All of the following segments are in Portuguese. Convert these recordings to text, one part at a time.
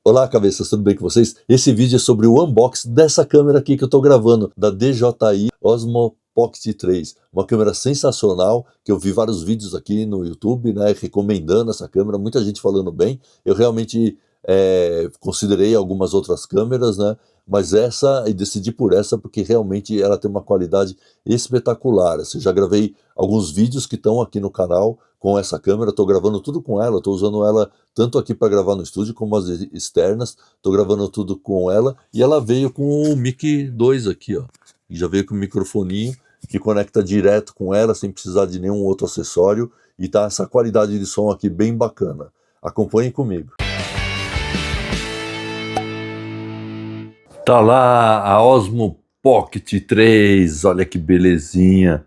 Olá, cabeças, tudo bem com vocês? Esse vídeo é sobre o unboxing dessa câmera aqui que eu tô gravando, da DJI Osmo Pocket 3. Uma câmera sensacional, que eu vi vários vídeos aqui no YouTube, né, recomendando essa câmera, muita gente falando bem. Eu realmente considerei algumas outras câmeras, né, mas essa, e decidi por essa, porque realmente ela tem uma qualidade espetacular. Assim, já gravei alguns vídeos que estão aqui no canal com essa câmera, estou gravando tudo com ela, estou usando ela tanto aqui para gravar no estúdio como as externas, estou gravando tudo com ela, e ela veio com o Mic 2 aqui, ó, e já veio com o microfoninho que conecta direto com ela, sem precisar de nenhum outro acessório, e tá essa qualidade de som aqui bem bacana. Acompanhem comigo. Tá lá a Osmo Pocket 3, olha que belezinha,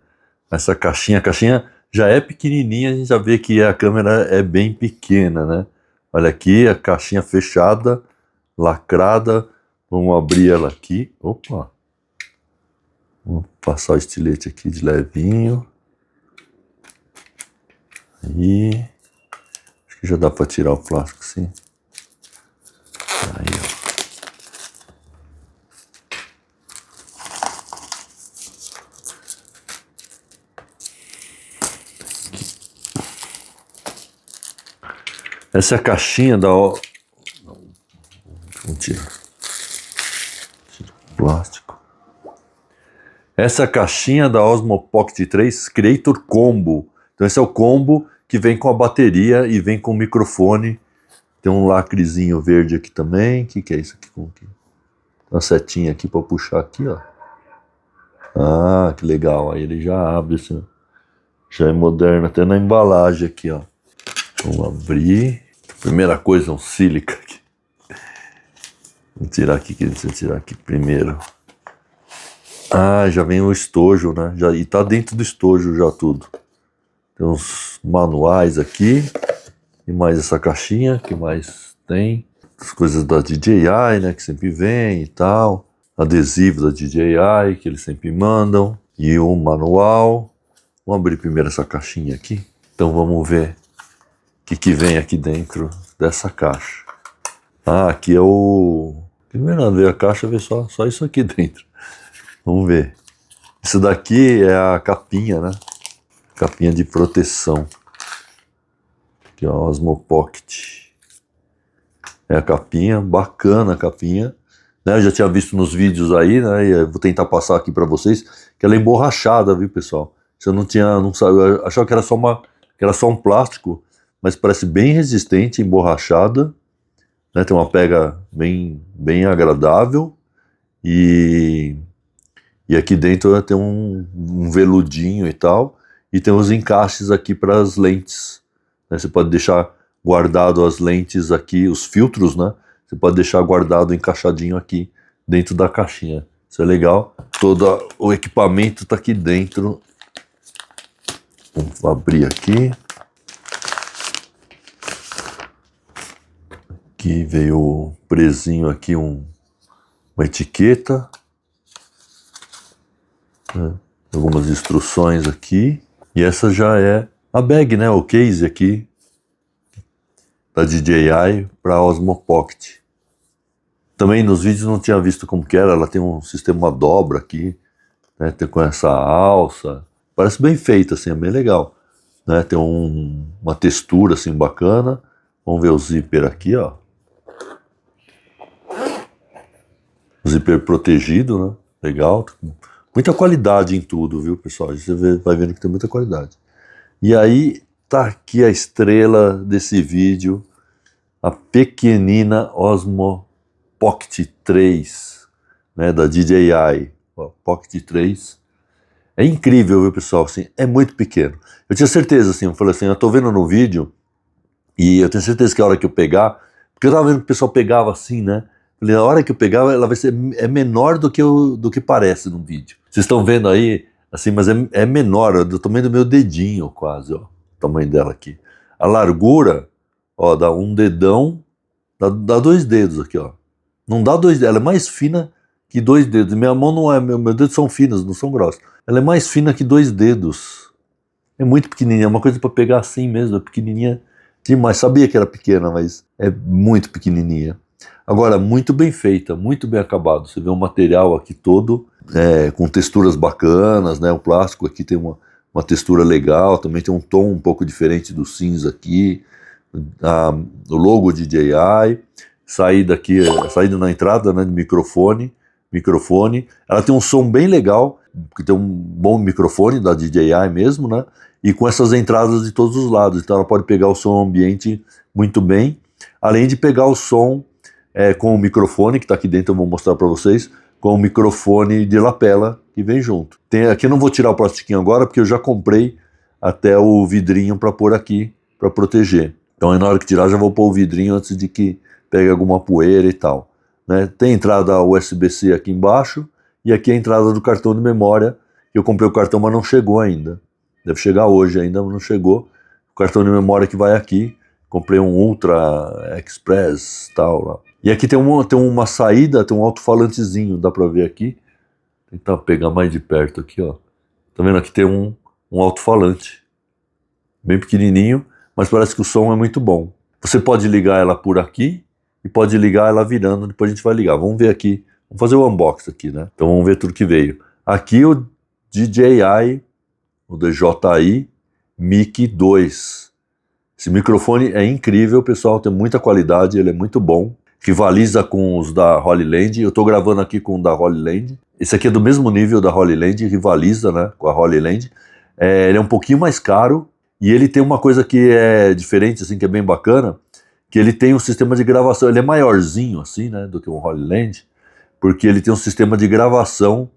essa caixinha, a caixinha já é pequenininha, a gente já vê que a câmera é bem pequena, né? Olha aqui, a caixinha fechada, lacrada. Vamos abrir ela aqui. Opa! Vamos passar o estilete aqui de levinho. Aí. Acho que já dá para tirar o plástico, sim. Aí, ó. Essa é a caixinha da... Vamos tirar. Tira o plástico. Essa é a caixinha da Osmo Pocket 3 Creator Combo. Então esse é o combo que vem com a bateria e vem com o microfone. Tem um lacrezinho verde aqui também. O que é isso aqui? Uma setinha aqui para puxar aqui, ó. Ah, que legal. Aí ele já abre assim. Já é moderno até na embalagem aqui, ó. Vamos abrir. Primeira coisa, um sílica aqui. Vou tirar aqui, deixa eu tirar aqui primeiro. Ah, já vem o estojo, né? E tá dentro do estojo já tudo. Tem uns manuais aqui. E mais essa caixinha, que mais tem? As coisas da DJI, né? Que sempre vem e tal. Adesivo da DJI, que eles sempre mandam. E o manual. Vamos abrir primeiro essa caixinha aqui. Então vamos ver o que vem aqui dentro dessa caixa. Ah, aqui é o... Primeiro não ver a caixa, ver só isso aqui dentro. Vamos ver. Isso daqui é a capinha, né? Capinha de proteção. Aqui, ó, Osmo Pocket. É a capinha, bacana a capinha. Né? Eu já tinha visto nos vídeos aí, né? E eu vou tentar passar aqui para vocês, que ela é emborrachada, viu, pessoal? Se eu não sabia, eu achava que era só um plástico, mas parece bem resistente, emborrachada, né? Tem uma pega bem agradável, e aqui dentro tem um veludinho e tal, e tem os encaixes aqui para as lentes, né? Você pode deixar guardado as lentes aqui, os filtros, né? Você pode deixar guardado, encaixadinho aqui dentro da caixinha. Isso é legal. Todo o equipamento está aqui dentro. Vamos abrir aqui. Aqui veio presinho aqui, uma etiqueta, né? Algumas instruções aqui, e essa já é a bag, né? O case aqui da DJI para Osmo Pocket. Também nos vídeos não tinha visto como que era. Ela tem um sistema dobra aqui, né? Tem com essa alça, parece bem feita, assim, é bem legal, né? Tem uma textura assim bacana. Vamos ver o zíper aqui, ó. Zíper protegido, né? Legal. Muita qualidade em tudo, viu, pessoal? Você vai vendo que tem muita qualidade. E aí, tá aqui a estrela desse vídeo, a pequenina Osmo Pocket 3, né? Da DJI. Ó, Pocket 3. É incrível, viu, pessoal? Assim, é muito pequeno. Eu tinha certeza, assim, eu falei assim, eu tô vendo no vídeo, e eu tenho certeza que a hora que eu pegar, porque eu tava vendo que o pessoal pegava assim, né? Falei, a hora que eu pegava, ela vai ser menor do que parece no vídeo. Vocês estão vendo aí, assim, mas é menor, do tamanho do meu dedinho quase, ó. O tamanho dela aqui. A largura, ó, dá um dedão, dá 2 dedos aqui, ó. Não dá 2 dedos, ela é mais fina que 2 dedos. Minha mão não é, meus dedos são finos, não são grossos. Ela é mais fina que 2 dedos. É muito pequenininha, é uma coisa para pegar assim mesmo, é pequenininha demais. Sabia que era pequena, mas é muito pequenininha. Agora, muito bem feita, muito bem acabado. Você vê um material aqui todo com texturas bacanas, né? O plástico aqui tem uma textura legal, também tem um tom um pouco diferente do cinza aqui. O logo DJI, saída aqui, saída na entrada, né, de microfone. Ela tem um som bem legal, porque tem um bom microfone da DJI mesmo, né? E com essas entradas de todos os lados, então ela pode pegar o som ambiente muito bem, além de pegar o som com o microfone, que está aqui dentro, eu vou mostrar para vocês, com o microfone de lapela que vem junto. Aqui eu não vou tirar o plastiquinho agora, porque eu já comprei até o vidrinho para pôr aqui, para proteger. Então na hora que tirar já vou pôr o vidrinho antes de que pegue alguma poeira e tal. Né? Tem entrada USB-C aqui embaixo, e aqui a entrada do cartão de memória. Eu comprei o cartão, mas não chegou ainda. Deve chegar hoje ainda, mas não chegou. O cartão de memória que vai aqui. Comprei um Ultra Express tal lá. E aqui tem uma saída, tem um alto-falantezinho, dá pra ver aqui. Vou tentar pegar mais de perto aqui, ó. Tá vendo? Aqui tem um alto-falante. Bem pequenininho, mas parece que o som é muito bom. Você pode ligar ela por aqui e pode ligar ela virando, depois a gente vai ligar. Vamos ver aqui, vamos fazer o unboxing aqui, né? Então vamos ver tudo que veio. Aqui o DJI, o DJI Mic 2. Esse microfone é incrível, pessoal, tem muita qualidade, ele é muito bom. Rivaliza com os da Holy Land. Eu estou gravando aqui com o da Holy Land. Esse aqui é do mesmo nível da Holy Land, rivaliza, né, com a Holy Land. Ele é um pouquinho mais caro e ele tem uma coisa que é diferente, assim, que é bem bacana, que ele tem um sistema de gravação. Ele é maiorzinho, assim, né, do que um Holy Land, porque ele tem um sistema de gravação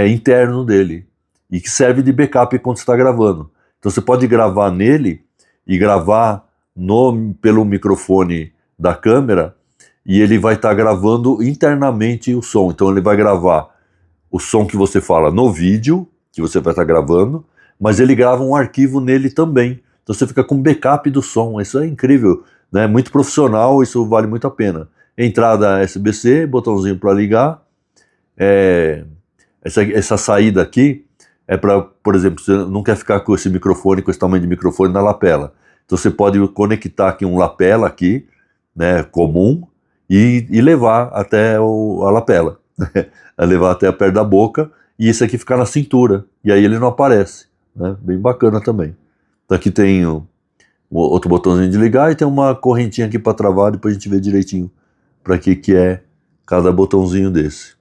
interno dele e que serve de backup quando você está gravando. Então você pode gravar nele e gravar pelo microfone da câmera, e ele vai estar gravando internamente o som. Então ele vai gravar o som que você fala no vídeo, que você vai estar gravando, mas ele grava um arquivo nele também. Então você fica com backup do som. Isso é incrível, né? Muito profissional, isso vale muito a pena. Entrada USB-C, botãozinho para ligar. Essa saída aqui é para, por exemplo, você não quer ficar com esse microfone, com esse tamanho de microfone na lapela. Então você pode conectar aqui um lapela aqui, né, comum, e levar até a lapela, levar até perto da boca, e esse aqui ficar na cintura, e aí ele não aparece, né? Bem bacana também. Então aqui tem o outro botãozinho de ligar, e tem uma correntinha aqui para travar, depois a gente vê direitinho para que é cada botãozinho desse.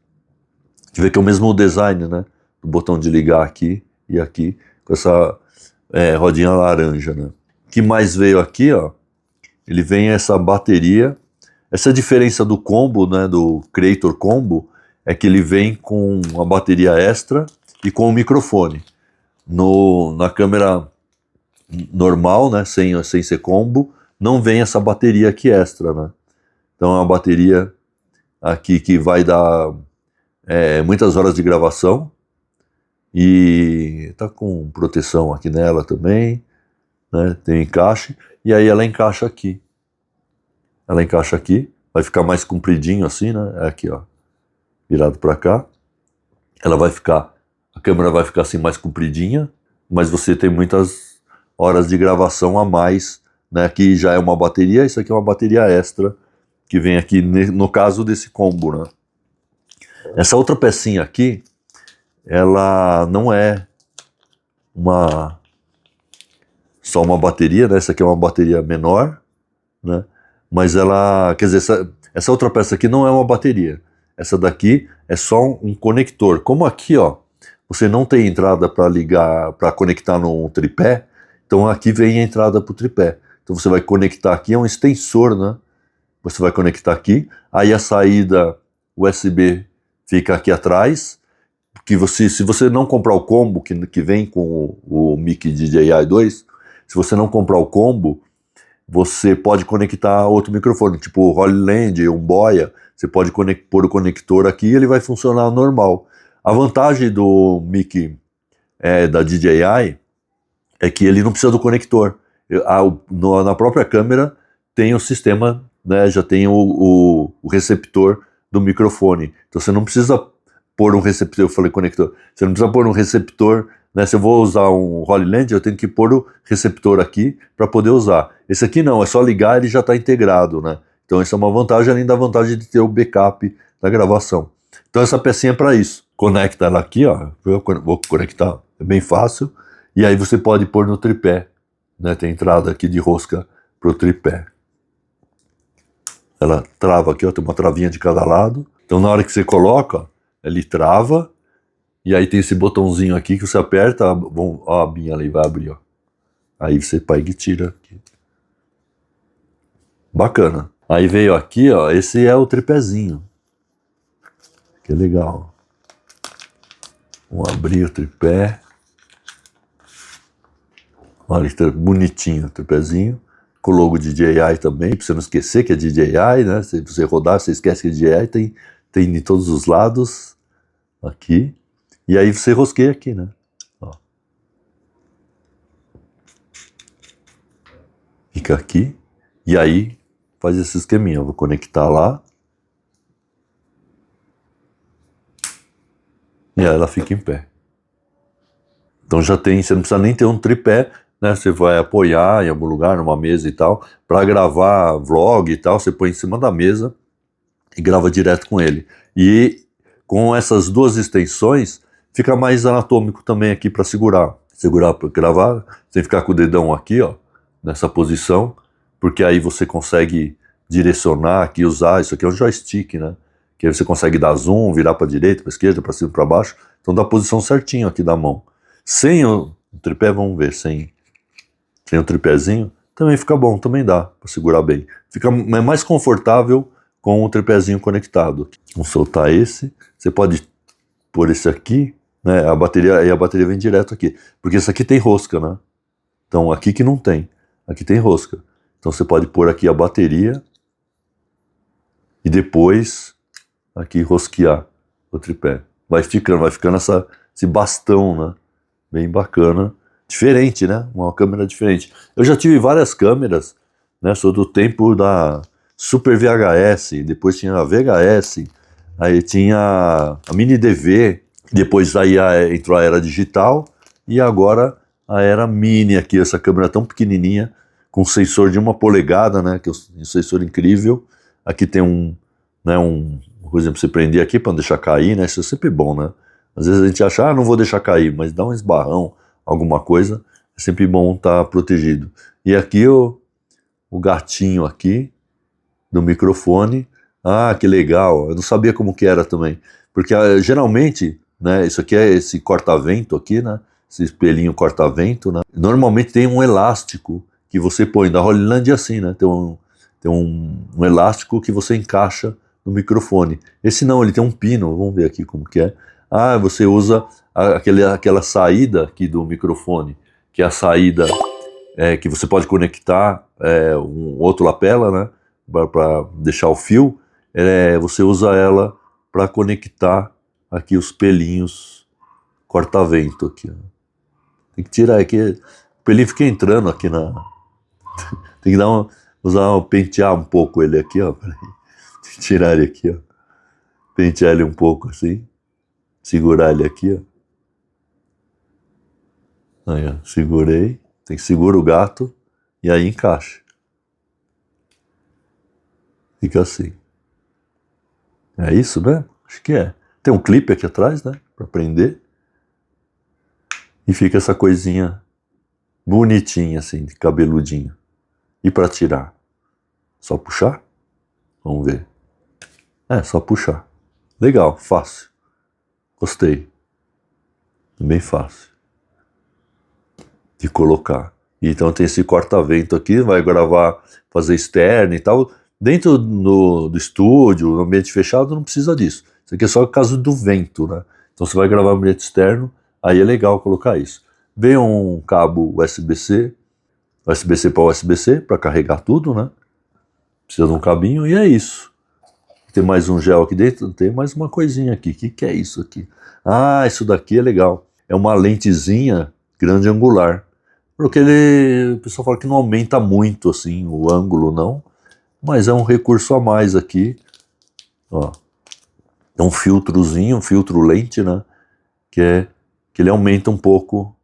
A gente vê que é o mesmo design, né, do botão de ligar aqui e aqui, com essa rodinha laranja, né. O que mais veio aqui, ó, ele vem essa bateria. Essa diferença do combo, né, do Creator Combo, é que ele vem com uma bateria extra e com o microfone. Na câmera normal, né, sem ser combo, não vem essa bateria aqui extra, né. Então é uma bateria aqui que vai dar muitas horas de gravação, e tá com proteção aqui nela também, né, tem encaixe, e aí ela encaixa aqui. Ela encaixa aqui, vai ficar mais compridinho assim, né? Aqui, ó, virado para cá. A câmera vai ficar assim mais compridinha, mas você tem muitas horas de gravação a mais, né? Aqui já é uma bateria, isso aqui é uma bateria extra, que vem aqui no caso desse combo, né? Essa outra pecinha aqui, ela não é só uma bateria, né? Essa aqui é uma bateria menor, né? Mas ela, quer dizer, essa outra peça aqui não é uma bateria. Essa daqui é só um conector. Como aqui, ó, você não tem entrada para ligar, para conectar no tripé, então aqui vem a entrada para o tripé. Então você vai conectar aqui, é um extensor, né? Você vai conectar aqui, aí a saída USB fica aqui atrás, que se você não comprar o combo que vem com o Mic DJI 2, se você não comprar o combo, você pode conectar outro microfone, tipo o Holy Land, um Boya, você pode pôr o conector aqui e ele vai funcionar normal. A vantagem do Mic da DJI é que ele não precisa do conector. Na própria câmera tem o sistema, né, já tem o receptor do microfone. Então você não precisa pôr um receptor, eu falei conector, você não precisa pôr um receptor, né? Se eu vou usar um Holy Land, eu tenho que pôr o receptor aqui para poder usar. Esse aqui não, é só ligar, ele já está integrado, né? Então essa é uma vantagem, além da vantagem de ter o backup da gravação. Então essa pecinha é para isso. Conecta ela aqui, ó. Eu vou conectar, é bem fácil. E aí você pode pôr no tripé, né? Tem entrada aqui de rosca pro tripé. Ela trava aqui, ó, tem uma travinha de cada lado. Então na hora que você coloca, ó, ele trava. E aí tem esse botãozinho aqui que você aperta, ó, a abinha ali vai abrir, ó. Aí você pega e tira aqui. Bacana. Aí veio aqui, ó, esse é o tripézinho. Que legal. Vamos abrir o tripé. Olha que bonitinho o tripézinho. Com o logo de DJI também, pra você não esquecer que é DJI, né? Se você rodar, você esquece que é DJI, tem de todos os lados. Aqui. E aí você rosqueia aqui, né? Ó. Fica aqui. E aí faz esse esqueminha. Eu vou conectar lá. E aí ela fica em pé. Então já tem, você não precisa nem ter um tripé, né? Você vai apoiar em algum lugar, numa mesa e tal, para gravar vlog e tal, você põe em cima da mesa e grava direto com ele. E com essas duas extensões, fica mais anatômico também aqui para segurar. Segurar para gravar, sem ficar com o dedão aqui, ó, nessa posição, porque aí você consegue direcionar aqui, usar, isso aqui é um joystick, né? Que aí você consegue dar zoom, virar para direita, para esquerda, para cima, para baixo. Então dá a posição certinho aqui da mão. Sem o tripé, vamos ver, sem o tripézinho, também fica bom, também dá para segurar bem. É mais confortável com o tripézinho conectado. Vamos soltar esse. Você pode pôr esse aqui, né? A bateria vem direto aqui, porque esse aqui tem rosca, né? Então aqui que não tem, aqui tem rosca. Então você pode pôr aqui a bateria e depois aqui rosquear o tripé. Vai ficando esse bastão, né? Bem bacana. Diferente, né? Uma câmera diferente. Eu já tive várias câmeras, né? Sou do tempo da Super VHS, depois tinha a VHS, aí tinha a Mini DV, depois aí entrou a era digital e agora a era Mini aqui, essa câmera tão pequenininha, com sensor de 1 polegada, né? Que é um sensor incrível. Aqui tem por exemplo, você prender aqui para não deixar cair, né? Isso é sempre bom, né? Às vezes a gente acha, não vou deixar cair, mas dá um esbarrão, alguma coisa, é sempre bom estar protegido. E aqui o gatinho aqui do microfone, que legal, eu não sabia como que era também, porque geralmente, né, isso aqui é esse corta-vento aqui, né, esse espelhinho corta-vento, né, normalmente tem um elástico que você põe, da Hollyland é assim, né, tem um elástico que você encaixa no microfone. Esse não, ele tem um pino, vamos ver aqui como que é. Você usa aquela saída aqui do microfone, que é a saída que você pode conectar um outro lapela, né, para deixar o fio. Você usa ela para conectar aqui os pelinhos corta-vento aqui. Ó. Tem que tirar aqui, o pelinho fica entrando aqui na... Tem que pentear um pouco ele aqui, ó. Tirar ele aqui, ó. Pentear ele um pouco assim. Segurar ele aqui, ó. Aí, ó. Segurei. Tem que segurar o gato e aí encaixa. Fica assim. É isso, né? Acho que é. Tem um clipe aqui atrás, né? Pra prender. E fica essa coisinha bonitinha assim, de cabeludinho. E para tirar? Só puxar? Vamos ver. Só puxar. Legal, fácil. Gostei. Bem fácil de colocar. Então tem esse corta-vento aqui, vai gravar, fazer externo e tal. Dentro do estúdio, no ambiente fechado, não precisa disso. Isso aqui é só o caso do vento, né? Então você vai gravar no ambiente externo, aí é legal colocar isso. Vem um cabo USB-C para USB-C, para carregar tudo, né? Precisa de um cabinho e é isso. Tem mais um gel aqui dentro, tem mais uma coisinha aqui. O que é isso aqui? Isso daqui é legal. É uma lentezinha grande angular. Porque o pessoal fala que não aumenta muito assim o ângulo, não. Mas é um recurso a mais aqui. Ó. É um filtrozinho, um filtro lente, né? Que ele aumenta um pouco.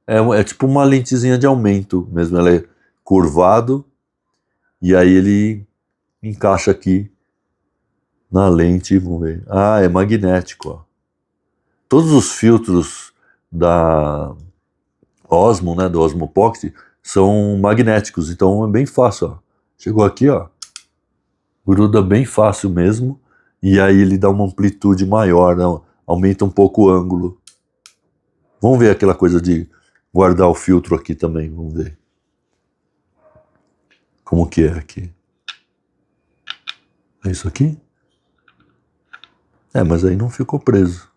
É tipo uma lentezinha de aumento mesmo. Ela é curvado. E aí ele encaixa aqui na lente, vamos ver. Ah, é magnético, ó. Todos os filtros da Osmo, né, do Osmo Pocket, são magnéticos, então é bem fácil, ó. Chegou aqui, ó, gruda bem fácil mesmo, e aí ele dá uma amplitude maior, né, aumenta um pouco o ângulo. Vamos ver aquela coisa de guardar o filtro aqui também, vamos ver. Como que é aqui? É isso aqui? É, mas aí não ficou preso.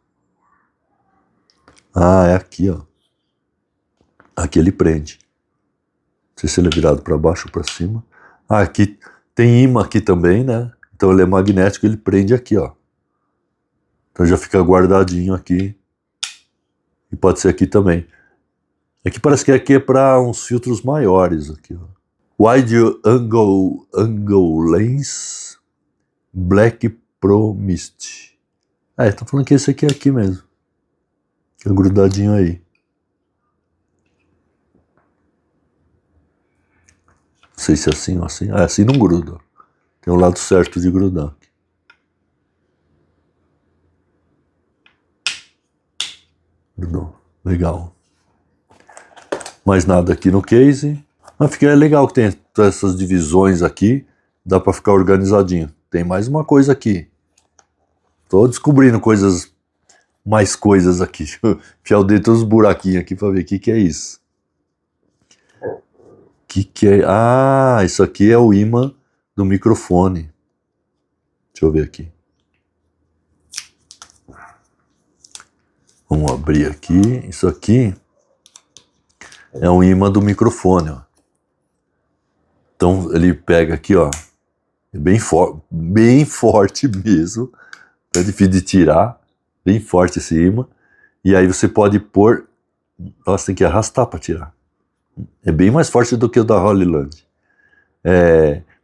Ah, é aqui, ó. Aqui ele prende. Não sei se ele é virado para baixo ou para cima. Ah, aqui tem imã aqui também, né? Então ele é magnético, ele prende aqui, ó. Então já fica guardadinho aqui. E pode ser aqui também. Aqui parece que aqui é para uns filtros maiores aqui, ó. Wide Angle Lens Black Pro Mist. Ah, estão falando que esse aqui é aqui mesmo. Fica grudadinho aí. Não sei se é assim ou assim. Ah, assim não gruda. Tem o lado certo de grudar. Grudou. Legal. Mais nada aqui no case. Mas fica legal que tem essas divisões aqui. Dá para ficar organizadinho. Tem mais uma coisa aqui. Tô descobrindo coisas, mais coisas aqui. Deixa eu enfiar o dedo nos buraquinhos aqui para ver o que é isso. Que é? Ah, isso aqui é o ímã do microfone. Deixa eu ver aqui. Vamos abrir aqui. Isso aqui é um ímã do microfone, ó. Então ele pega aqui, ó. É bem forte mesmo. É difícil de tirar. Bem forte esse ímã. E aí você pode pôr. Nossa, tem que arrastar para tirar. É bem mais forte do que o da Hollyland.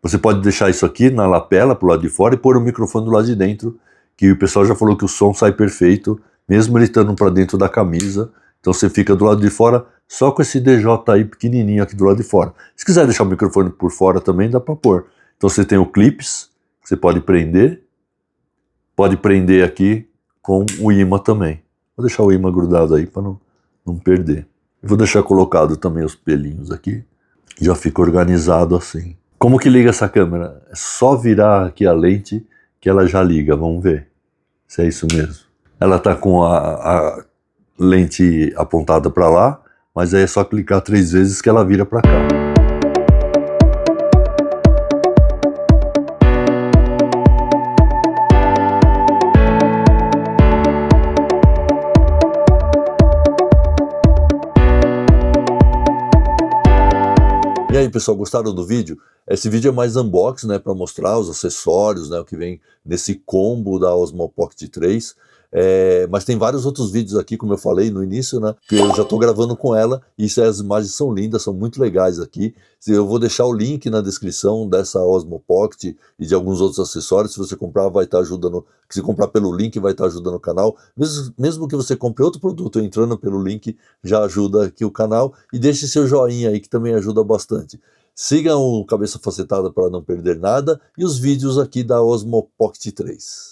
Você pode deixar isso aqui na lapela pro lado de fora e pôr o microfone do lado de dentro, que o pessoal já falou que o som sai perfeito, mesmo ele estando para dentro da camisa. Então você fica do lado de fora só com esse DJI pequenininho aqui do lado de fora. Se quiser deixar o microfone por fora também dá para pôr. Então você tem o clips, que você pode prender aqui com o ímã também. Vou deixar o ímã grudado aí para não perder. Eu vou deixar colocado também os pelinhos aqui. Já fica organizado assim. Como que liga essa câmera? É só virar aqui a lente que ela já liga. Vamos ver se é isso mesmo. Ela tá com a lente apontada para lá, mas aí é só clicar 3 vezes que ela vira para cá. E aí, pessoal, gostaram do vídeo? Esse vídeo é mais unboxing, né, para mostrar os acessórios, né, o que vem nesse combo da Osmo Pocket 3. Mas tem vários outros vídeos aqui, como eu falei no início, né, que eu já estou gravando com ela, e as imagens são lindas, são muito legais aqui. Eu vou deixar o link na descrição dessa Osmo Pocket e de alguns outros acessórios. Se você comprar, vai estar ajudando. Se comprar pelo link, vai estar ajudando o canal. Mesmo que você compre outro produto entrando pelo link, já ajuda aqui o canal. E deixe seu joinha aí, que também ajuda bastante. Sigam o Cabeça Facetada para não perder nada e os vídeos aqui da Osmo Pocket 3.